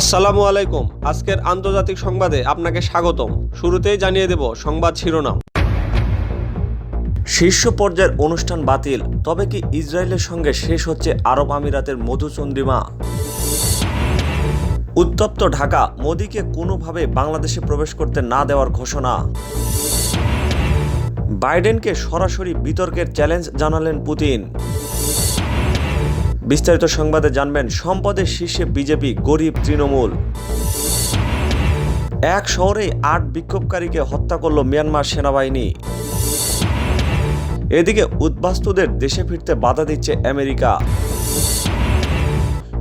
আসসালামু আলাইকুম। আজকের আন্তর্জাতিক সংবাদে আপনাকে স্বাগতম। শুরুতেই জানিয়ে দেব সংবাদ শিরোনাম। শীর্ষ পর্যায়ের অনুষ্ঠান বাতিল, তবে কি ইসরায়েলের সঙ্গে শেষ হচ্ছে আরব আমিরাতের মধুচন্দ্রিমা? উত্তপ্ত ঢাকা, মোদিকে কোনোভাবে বাংলাদেশে প্রবেশ করতে না দেওয়ার ঘোষণা। বাইডেনকে সরাসরি বিতর্কের চ্যালেঞ্জ জানালেন পুতিন। বিস্তারিত সংবাদে জানবেন সম্পদের শীর্ষে বিজেপি, গরিব তৃণমূল। এক শহরেই ৮ বিক্ষোভকারীকে হত্যা করল মিয়ানমার সেনাবাহিনী। এদিকে উদ্বাস্তুদের দেশে ফিরতে বাধা দিচ্ছে আমেরিকা।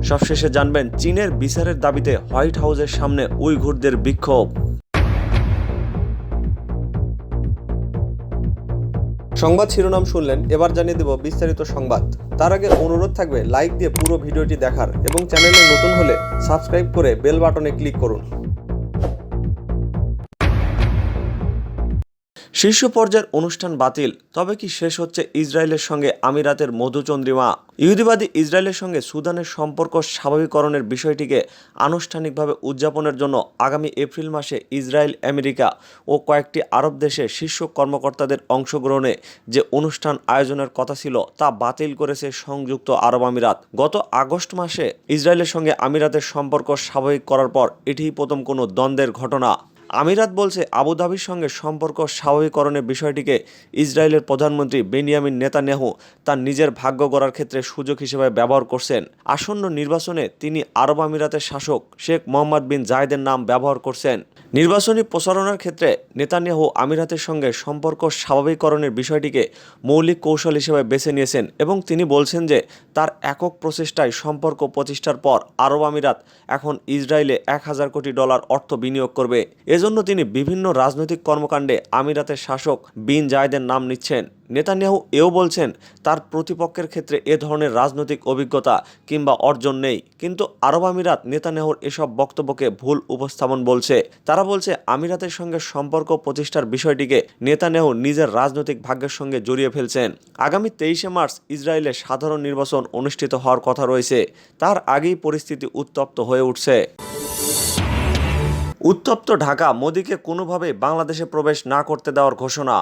সবশেষে জানবেন চীনের বিচারের দাবিতে হোয়াইট হাউসের সামনে উইঘুরদের বিক্ষোভ। সংবাদ শিরোনাম শুনলেন, এবার জানিয়ে দেব বিস্তারিত সংবাদ। তার আগে অনুরোধ থাকবে লাইক দিয়ে পুরো ভিডিওটি দেখার এবং চ্যানেলে নতুন হলে সাবস্ক্রাইব করে বেল বাটনে ক্লিক করুন। শীর্ষ পর্যায়ের অনুষ্ঠান বাতিল, তবে কি শেষ হচ্ছে ইসরায়েলের সঙ্গে আমিরাতের মধুচন্দ্রিমা? ইহুদিবাদী ইসরায়েলের সঙ্গে সুদানের সম্পর্ক স্বাভাবিকরণের বিষয়টিকে আনুষ্ঠানিকভাবে উদযাপনের জন্য আগামী এপ্রিল মাসে ইসরায়েল, আমেরিকা ও কয়েকটি আরব দেশে শীর্ষ কর্মকর্তাদের অংশগ্রহণে যে অনুষ্ঠান আয়োজনের কথা ছিল তা বাতিল করেছে সংযুক্ত আরব আমিরাত। গত আগস্ট মাসে ইসরায়েলের সঙ্গে আমিরাতের সম্পর্ক স্বাভাবিক করার পর এটিই প্রথম কোনো দ্বন্দ্বের ঘটনা। আমিরাত বলছে আবুধাবির সঙ্গে সম্পর্ক স্বাভাবিকরণের বিষয়টিকে ইসরায়েলের প্রধানমন্ত্রী বেনিয়ামিন নেতানিয়াহু তার নিজের ভাগ্য গড়ার ক্ষেত্রে সুযোগ হিসেবে ব্যবহার করছেন। আসন্ন নির্বাচনে তিনি আরব আমিরাতের শাসক শেখ মোহাম্মদ বিন জায়েদের নাম ব্যবহার করছেন। নির্বাচনী প্রচারণার ক্ষেত্রে নেতানিয়াহু আমিরাতের সঙ্গে সম্পর্ক স্বাভাবিকরণের বিষয়টিকে মৌলিক কৌশল হিসেবে বেছে নিয়েছেন এবং তিনি বলছেন যে তার একক প্রচেষ্টায় সম্পর্ক প্রতিষ্ঠার পর আরব আমিরাত এখন ইসরায়েলে $1000 কোটি অর্থ বিনিয়োগ করবে। এজন্য তিনি বিভিন্ন রাজনৈতিক কর্মকাণ্ডে আমিরাতের শাসক বিন জায়েদের নাম নিচ্ছেন। নেতানিয়াহু এও বলছেন তার প্রতিপক্ষের ক্ষেত্রে এ ধরনের রাজনৈতিক অভিজ্ঞতা কিংবা অর্জন নেই, কিন্তু আরব আমিরাত নেতানিয়াহুর এসব বক্তব্যকে ভুল উপস্থাপন বলছে। তারা বলছে আমিরাতের সঙ্গে সম্পর্ক প্রতিষ্ঠার বিষয়টিকে নেতানিয়াহু নিজের রাজনৈতিক ভাগ্যের সঙ্গে জড়িয়ে ফেলছেন। আগামী 23শে মার্চ ইসরায়েলে সাধারণ নির্বাচন অনুষ্ঠিত হওয়ার কথা রয়েছে, তার আগেই পরিস্থিতি উত্তপ্ত হয়ে উঠছে। উত্তপ্ত ঢাকা, মোদিকে কোনোভাবেই বাংলাদেশে প্রবেশ না করতে দেওয়ার ঘোষণা।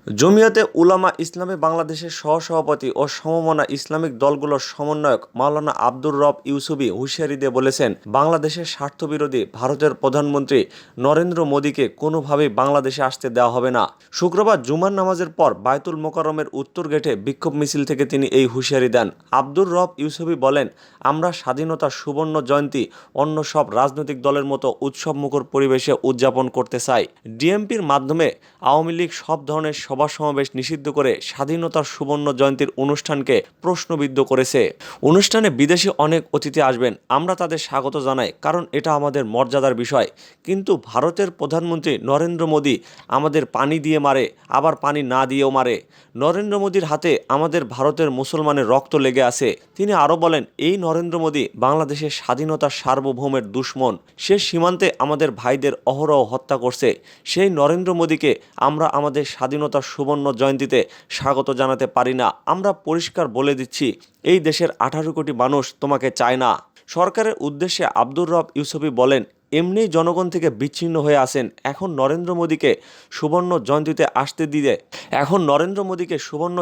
জমিয়তে উলামা ইসলামে বাংলাদেশের সহসভাপতি ও সমমনা ইসলামিক দলগুলোর সমন্বয়ক মাওলানা আব্দুর রব ইউসুফী হুঁশিয়ারি দিয়ে বলেছেন, বাংলাদেশের স্বার্থবিরোধী ভারতের প্রধানমন্ত্রী নরেন্দ্র মোদীকে কোনোভাবেই বাংলাদেশে আসতে দেওয়া হবে না। শুক্রবার জুমার নামাজের পর বায়তুল মোকাররমের উত্তর গেটে বিক্ষোভ মিছিল থেকে তিনি এই হুঁশিয়ারি দেন। আব্দুর রব ইউসুফী বলেন, আমরা স্বাধীনতার সুবর্ণ জয়ন্তী অন্য সব রাজনৈতিক দলের মতো উৎসবমুখর পরিবেশে উদযাপন করতে চাই। ডিএমপির মাধ্যমে আওয়ামী লীগ সব ধরনের সভা সমাবেশ নিষিদ্ধ করে স্বাধীনতার সুবর্ণ জয়ন্তীর অনুষ্ঠানকে প্রশ্নবিদ্ধ করেছে। অনুষ্ঠানে বিদেশি অনেক অতিথি আসবেন, আমরা তাদের স্বাগত জানাই, কারণ এটা আমাদের মর্যাদার বিষয়। কিন্তু ভারতের প্রধানমন্ত্রী নরেন্দ্র মোদী আমাদের পানি দিয়ে মারে, আবার পানি না দিয়েও মারে। নরেন্দ্র মোদীর হাতে আমাদের ভারতের মুসলমানের রক্ত লেগে আছে। তিনি আরও বলেন, এই নরেন্দ্র মোদী বাংলাদেশের স্বাধীনতার সার্বভৌমের দুশ্মন। সে সীমান্তে আমাদের ভাইদের অহরহ হত্যা করছে। সেই নরেন্দ্র মোদীকে আমরা আমাদের স্বাধীনতার সুবর্ণ জয়ন্তীতে স্বাগত জানাতে পারি না। আমরা পরিষ্কার বলে দিচ্ছি, এই দেশের 18 কোটি মানুষ তোমাকে চায় না। সরকারের উদ্দেশ্যে আব্দুর রব ইউসুফী বলেন, এমনিই জনগণ থেকে বিচ্ছিন্ন হয়ে আসেন, এখন নরেন্দ্র মোদীকে সুবর্ণ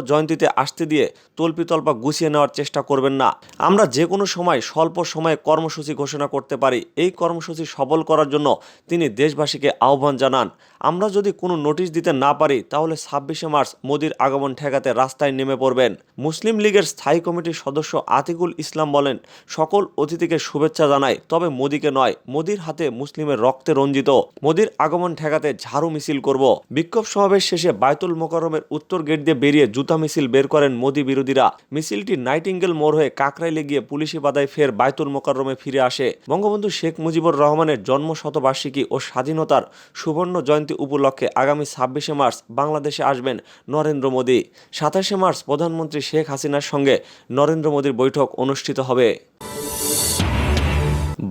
জয়ন্তীতে আসতে দিয়ে তল্পিতল্পা গুছিয়ে নেওয়ার চেষ্টা করবেন না। আমরা যে কোনো সময় স্বল্প সময়ে কর্মসূচি ঘোষণা করতে পারি। এই কর্মসূচি সফল করার জন্য তিনি দেশবাসীকে আহ্বান জানান। আমরা যদি কোনো নোটিশ দিতে না পারি তাহলে 26শে মার্চ মোদীর আগমন ঠেকাতে রাস্তায় নেমে পড়বেন। মুসলিম লীগের স্থায়ী কমিটির সদস্য আতিকুল ইসলাম বলেন, সকল অতিথিকে শুভেচ্ছা জানাই, তবে মোদীকে নয়। মোদীর হাতে মুসলিমের রক্তে রঞ্জিত। মোদীর আগমন ঠেকাতে ঝাড়ু মিছিল করব। বিক্ষোভ সমাবেশ শেষে বায়তুল মোকাররমের উত্তর গেট দিয়ে বেরিয়ে জুতা মিছিল বের করেন মোদী বিরোধীরা। মিছিলটি নাইটিঙ্গেল মোড় হয়ে কাকরাইলে গিয়ে পুলিশি বাধায় ফের বায়তুল মোকাররমে ফিরে আসে। বঙ্গবন্ধু শেখ মুজিবুর রহমানের জন্ম শতবার্ষিকী ও স্বাধীনতার সুবর্ণ জয়ন্তী উপলক্ষে আগামী 26শে মার্চ বাংলাদেশে আসবেন নরেন্দ্র মোদী। 27শে মার্চ প্রধানমন্ত্রী শেখ হাসিনার সঙ্গে নরেন্দ্র মোদীর বৈঠক অনুষ্ঠিত হবে।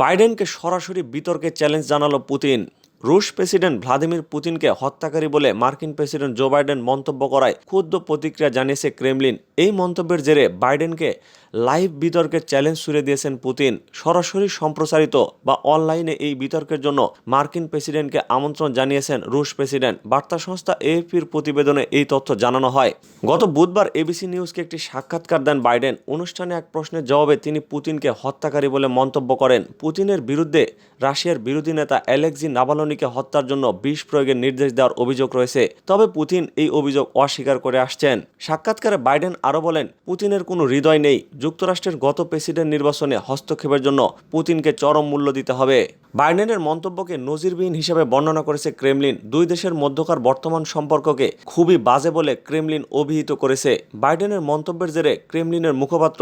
বাইডেনকে সরাসরি বিতর্কে চ্যালেঞ্জ জানালো পুতিন। রুশ প্রেসিডেন্ট ভ্লাদিমির পুতিনকে হত্যাকারী বলে মার্কিন প্রেসিডেন্ট জো বাইডেন মন্তব্য করায় ক্ষুব্ধ প্রতিক্রিয়া জানিয়েছে ক্রেমলিন। এই মন্তব্যের জেরে বাইডেনকে লাইভ বিতর্কের চ্যালেঞ্জ ছুড়ে দিয়েছেন পুতিন। সরাসরি সম্প্রচারিত বা অনলাইনে এই বিতর্কের জন্য মার্কিন প্রেসিডেন্টকে আমন্ত্রণ জানিয়েছেন রুশ প্রেসিডেন্ট। বার্তা সংস্থা এএফপির প্রতিবেদনে এই তথ্য জানানো হয়। গত বুধবার এবিসি নিউজকে একটি সাক্ষাৎকার দেন বাইডেন। অনুষ্ঠানে এক প্রশ্নের জবাবে তিনি পুতিনকে হত্যাকারী বলে মন্তব্য করেন। পুতিনের বিরুদ্ধে রাশিয়ার বিরোধী নেতা অ্যালেক্সি নাভালনিকে হত্যার জন্য বিষ প্রয়োগের নির্দেশ দেওয়ার অভিযোগ রয়েছে, তবে পুতিন এই অভিযোগ অস্বীকার করে আসছেন। সাক্ষাৎকারে বাইডেন আরও বলেন, পুতিনের কোনো হৃদয় নেই। যুক্তরাষ্ট্রের গত প্রেসিডেন্ট নির্বাচনে হস্তক্ষেপের জন্য পুতিনকে চরম মূল্য দিতে হবে। বাইডেনের মন্তব্যকে নজিরবিহীন হিসেবে বর্ণনা করেছে ক্রেমলিন। দুই দেশের মধ্যকার বর্তমান সম্পর্ককে খুবই বাজে বলে ক্রেমলিন অভিহিত করেছে। বাইডেনের মন্তব্যের জেরে ক্রেমলিনের মুখপাত্র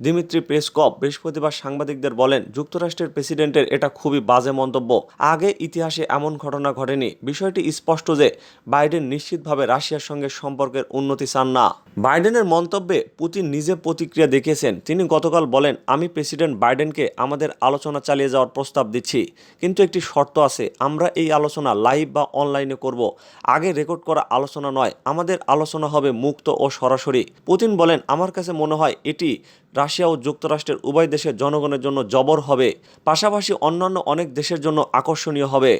দিমিত্রি পেসকভ বৃহস্পতিবার সাংবাদিকদের বলেন, যুক্তরাষ্ট্রের প্রেসিডেন্টের এটা খুবই বাজে মন্তব্য। আগে ইতিহাসে এমন ঘটনা ঘটেনি। বিষয়টি স্পষ্ট যে বাইডেন নিশ্চিতভাবে রাশিয়ার সঙ্গে সম্পর্কের উন্নতি চান না। বাইডেনের মন্তব্যে পুতিন নিজে প্রতিক্রিয়া দেখিয়েছেন। তিনি গতকাল বলেন, আমি প্রেসিডেন্ট বাইডেনকে আমাদের আলোচনা চালিয়ে যাওয়ার প্রস্তাব দিচ্ছি, কিন্তু একটি শর্ত আছে। আমরা এই আলোচনা লাইভ বা অনলাইনে করব। আগে রেকর্ড করা আলোচনা নয়। আমাদের আলোচনা হবে মুক্ত ও সরাসরি। পুতিন বলেন, আমার কাছে মনে হয় এটি রাশিয়া ও যুক্তরাষ্ট্রের উভয় দেশের জনগণের জন্য জবর হবে, পাশাপাশি অন্যান্য অনেক দেশের জন্য আকর্ষণীয় হবে।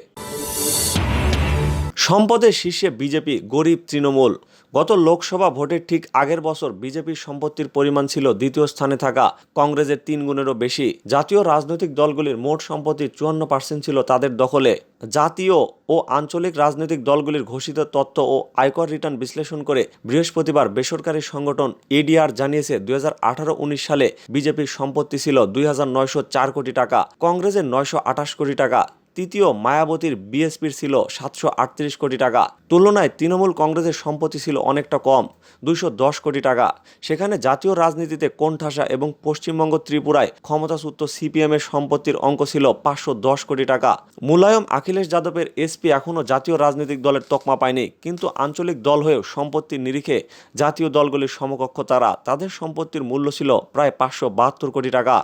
সম্পদের শীর্ষে বিজেপি, গরিব তৃণমূল। গত লোকসভা ভোটের ঠিক আগের বছর বিজেপির সম্পত্তির পরিমাণ ছিল দ্বিতীয় স্থানে থাকা কংগ্রেসের 3 গুণেরও বেশি। জাতীয় রাজনৈতিক দলগুলির মোট সম্পত্তির 54% ছিল তাদের দখলে। জাতীয় ও আঞ্চলিক রাজনৈতিক দলগুলির ঘোষিত তথ্য ও আয়কর রিটার্ন বিশ্লেষণ করে বৃহস্পতিবার বেসরকারি সংগঠন এডিআর জানিয়েছে, 2018-19 সালে বিজেপির সম্পত্তি ছিল 2904 কোটি টাকা, কংগ্রেসের 928 কোটি টাকা। তৃতীয় মায়াবতীর বিএসপির ছিল 738 কোটি টাকা। তুলনায় তৃণমূল কংগ্রেসের সম্পত্তি ছিল অনেকটা কম, 210 কোটি টাকা। সেখানে জাতীয় রাজনীতিতে কোণঠাসা এবং পশ্চিমবঙ্গ ত্রিপুরায় ক্ষমতাচ্যুত সিপিএম এর সম্পত্তির অঙ্ক ছিল 510 কোটি টাকা। মুলায়ম অখিলেশ যাদবের এসপি এখনও জাতীয় রাজনৈতিক দলের তকমা পায়নি, কিন্তু আঞ্চলিক দল হয়েও সম্পত্তির নিরিখে জাতীয় দলগুলির সমকক্ষ তারা। তাদের সম্পত্তির মূল্য ছিল প্রায় 572 কোটি টাকা।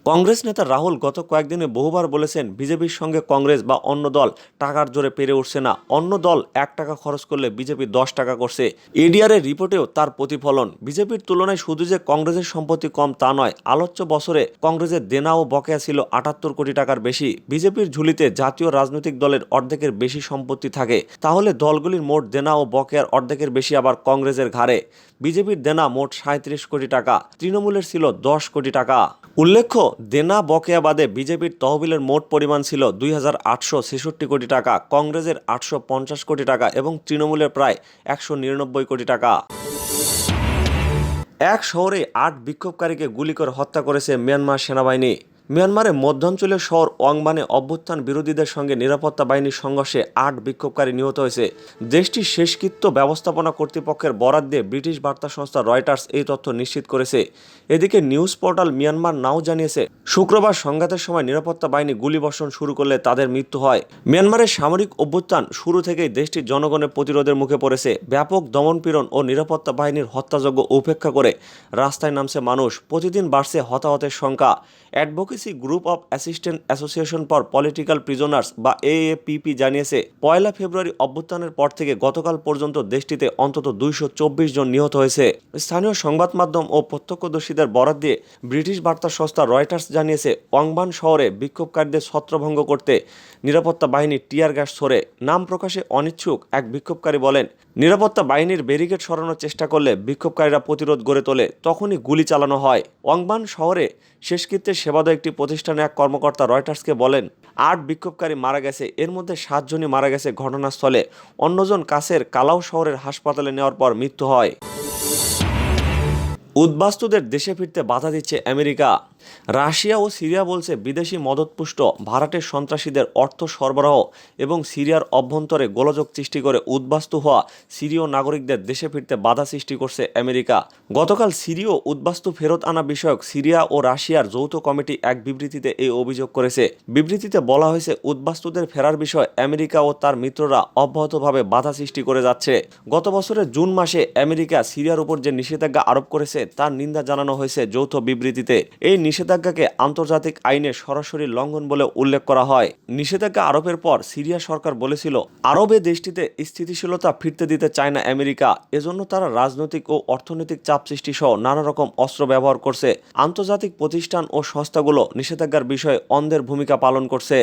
কংগ্রেস নেতা রাহুল গত কয়েকদিনে বহুবার বলেছেন, বিজেপির সঙ্গে কংগ্রেস বা অন্য দল টাকার জোরে পেরে উঠছে না। অন্য দল 1 টাকা খরচ করলে বিজেপি 10 টাকা করছে। এডিআর এর রিপোর্টেও তার প্রতিফলন। বিজেপির তুলনায় শুধু যে কংগ্রেসের সম্পত্তি কম তা নয়, আলোচ্য বছরে কংগ্রেসের দেনা ও বকেয়া ছিল 78 কোটি টাকার বেশি। বিজেপির ঝুলিতে জাতীয় রাজনৈতিক দলের অর্ধেকের বেশি সম্পত্তি থাকে, তাহলে দলগুলির মোট দেনা ও বকেয়ার অর্ধেকের বেশি আবার কংগ্রেসের ঘাড়ে। বিজেপির দেনা মোট 37 কোটি টাকা, তৃণমূলের ছিল 10 কোটি টাকা। উল্লেখ্য, দেনা বকেয়া বাদে বিজেপির তহবিলের মোট পরিমাণ ছিল 2866 কোটি টাকা, কংগ্রেসের 850 কোটি টাকা এবং তৃণমূলের প্রায় 199 কোটি টাকা। এক শহরে 8 বিক্ষোভকারীকে গুলি করে হত্যা করেছে মিয়ানমার সেনাবাহিনী। মিয়ানমারের মধ্যাঞ্চলীয় শহর ওয়াংবানে অভ্যুত্থান বিরোধীদের সঙ্গে নিরাপত্তা বাহিনীর সংঘর্ষে 8 বিক্ষোভকারী নিহত হয়েছে। দেশটির শেষকৃত্য ব্যবস্থাপনা কর্তৃপক্ষের বরাত দিয়ে ব্রিটিশ বার্তা সংস্থা রয়টার্স এই তথ্য নিশ্চিত করেছে। এদিকে নিউজ পোর্টাল মিয়ানমার নাও জানিয়েছে, শুক্রবার সংঘাতের সময় নিরাপত্তা বাহিনী গুলিবর্ষণ শুরু করলে তাদের মৃত্যু হয়। মিয়ানমারের সামরিক অভ্যুত্থান শুরু থেকেই দেশটির জনগণের প্রতিরোধের মুখে পড়েছে। ব্যাপক দমনপীড়ন ও নিরাপত্তা বাহিনীর হত্যাযজ্ঞ উপেক্ষা করে রাস্তায় নামছে মানুষ। প্রতিদিন বাড়ছে হতাহতের সংখ্যা। Advocacy group of assistant association for political prisoners বা এএপিপি জানিয়েছে, 1 ফেব্রুয়ারি অভ্যুত্থানের পর থেকে গতকাল পর্যন্ত দেশটিতে অন্তত 224 জন নিহত হয়েছে। স্থানীয় সংবাদ মাধ্যম ও প্রত্যক্ষদর্শীদের বরাত দিয়ে ব্রিটিশ বার্তা সংস্থা রয়টার্স জানিয়েছে, ওয়াংবান শহরে বিক্ষোভকারীদের ছত্রভঙ্গ করতে নিরাপত্তা বাহিনী টিয়ার গ্যাস ছোড়ে। নাম প্রকাশে অনিচ্ছুক এক বিক্ষোভকারী বলেন, নিরাপত্তা বাহিনীর ব্যারিকেড সরানোর চেষ্টা করলে বিক্ষোভকারীরা প্রতিরোধ গড়ে তোলে, তখনই গুলি চালানো হয়। ওয়াংবান শহরে শেষকৃত্যের সেবাদয় একটি প্রতিষ্ঠানে এক কর্মকর্তা রয়টার্সকে বলেন, 8 বিক্ষোভকারী মারা গেছে, এর মধ্যে 7 জনই মারা গেছে ঘটনাস্থলে। অন্যজন কাছের কালাউ শহরের হাসপাতালে নেওয়ার পর মৃত্যু হয়। উদ্বাস্তুদের দেশে ফিরতে বাধা দিচ্ছে আমেরিকা। রাশিয়া ও সিরিয়া বলছে, বিদেশি মদতপুষ্ট ভাড়াটে সন্ত্রাসীদের অর্থ সরবরাহ এবং সিরিয়ার অভ্যন্তরে গোলযোগ সৃষ্টি করে উদ্বাস্তু হওয়া সিরীয় নাগরিকদের দেশে ফিরতে বাধা সৃষ্টি করছে আমেরিকা। গতকাল সিরীয় উদ্বাস্তু ফেরত আনা বিষয়ক সিরিয়া ও রাশিয়ার যৌথ কমিটি এক বিবৃতিতে এই অভিযোগ করেছে। বিবৃতিতে বলা হয়েছে, উদ্বাস্তুদের ফেরার বিষয়ে আমেরিকা ও তার মিত্ররা অব্যাহতভাবে বাধা সৃষ্টি করে যাচ্ছে। গত বছরের জুন মাসে আমেরিকা সিরিয়ার উপর যে নিষেধাজ্ঞা আরোপ করেছে তার নিন্দা জানানো হয়েছে যৌথ বিবৃতিতে। এই নিষেধাজ্ঞাকে আন্তর্জাতিক আইনের সরাসরি লঙ্ঘন বলে উল্লেখ করা হয়। নিষেধাজ্ঞা আরোপের পর সিরিয়া সরকার বলেছিল আরবে দেশটিতে স্থিতিশীলতা ফিরতে দিতে চায় না আমেরিকা, এজন্য তারা রাজনৈতিক ও অর্থনৈতিক চাপ সৃষ্টি সহ নানা রকম অস্ত্র ব্যবহার করছে। আন্তর্জাতিক প্রতিষ্ঠান ও সংস্থাগুলো নিষেধাজ্ঞার বিষয়ে অন্ধের ভূমিকা পালন করছে।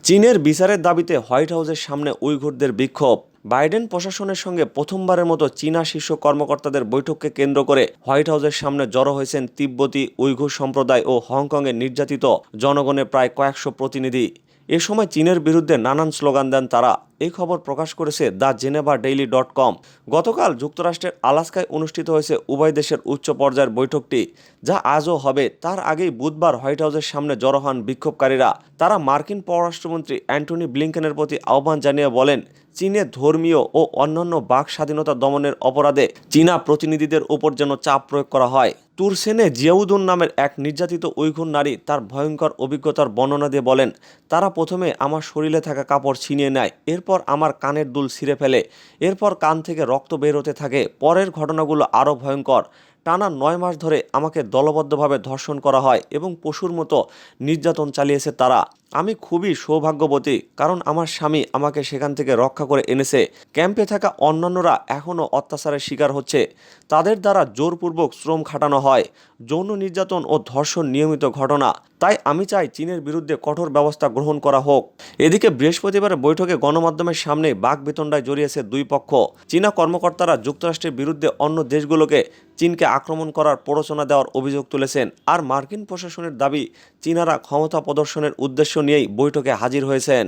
চীনের বিচারের দাবিতে হোয়াইট হাউসের সামনে উইঘুরদের বিক্ষোভ। বাইডেন প্রশাসনের সঙ্গে প্রথমবারের মতো চীনা শীর্ষ কর্মকর্তাদের বৈঠককে কেন্দ্র করে হোয়াইট হাউসের সামনে জড়ো হয়েছেন তিব্বতী, উইঘুর সম্প্রদায় ও হংকংয়ের নির্যাতিত জনগণের প্রায় কয়েকশো প্রতিনিধি। এ সময় চীনের বিরুদ্ধে নানান স্লোগান দেন তারা। এই খবর প্রকাশ করেছে thegenevaDaily.com। গতকাল যুক্তরাষ্ট্রের আলাস্কায় অনুষ্ঠিত হয়েছে উভয় দেশের উচ্চ পর্যায়ের বৈঠকটি, যা আজও হবে। তার আগেই বুধবার হোয়াইট হাউসের সামনে জড়ো হন বিক্ষোভকারীরা। তারা মার্কিন পররাষ্ট্রমন্ত্রী অ্যান্টনি ব্লিংকেনের প্রতি আহ্বান জানিয়ে বলেন, চীনে ধর্মীয় ও অন্যান্য বাক স্বাধীনতা দমনের অপরাধে চীনা প্রতিনিধিদের উপর যেন চাপ প্রয়োগ করা হয়। তুরসেনে জিয়াউদুন নামের এক নির্যাতিত উইঘুর নারী তার ভয়ঙ্কর অভিজ্ঞতার বর্ণনা দিয়ে বলেন, তারা প্রথমে আমার শরীরে থাকা কাপড় ছিনিয়ে নেয়, এরপর আমার কানের দুল ছিঁড়ে ফেলে, এরপর কান থেকে রক্ত বের হতে থাকে। পরের ঘটনাগুলো আরও ভয়ঙ্কর। টানা 9 মাস ধরে আমাকে দলবদ্ধভাবে ধর্ষণ করা হয় এবং পশুর মতো নির্যাতন চালিয়েছে তারা। আমি খুবই সৌভাগ্যবতী, কারণ আমার স্বামী আমাকে সেখান থেকে রক্ষা করে এনেছে। ক্যাম্পে থাকা অন্যান্যরা এখনও অত্যাচারের শিকার হচ্ছে। তাদের দ্বারা জোরপূর্বক শ্রম খাটানো হয়। যৌন নির্যাতন ও ধর্ষণ নিয়মিত ঘটনা। তাই আমি চাই চীনের বিরুদ্ধে কঠোর ব্যবস্থা গ্রহণ করা হোক। এদিকে বৃহস্পতিবারের বৈঠকে গণমাধ্যমের সামনে বাকবিতণ্ডায় জড়িয়েছে দুই পক্ষ। চীনা কর্মকর্তারা যুক্তরাষ্ট্রের বিরুদ্ধে অন্য দেশগুলোকে চীনকে আক্রমণ করার প্ররোচনা দেওয়ার অভিযোগ তুলেছেন। আর মার্কিন প্রশাসনের দাবি, চীনারা ক্ষমতা প্রদর্শনের উদ্দেশ্য নিয়েই বৈঠকে হাজির হয়েছেন।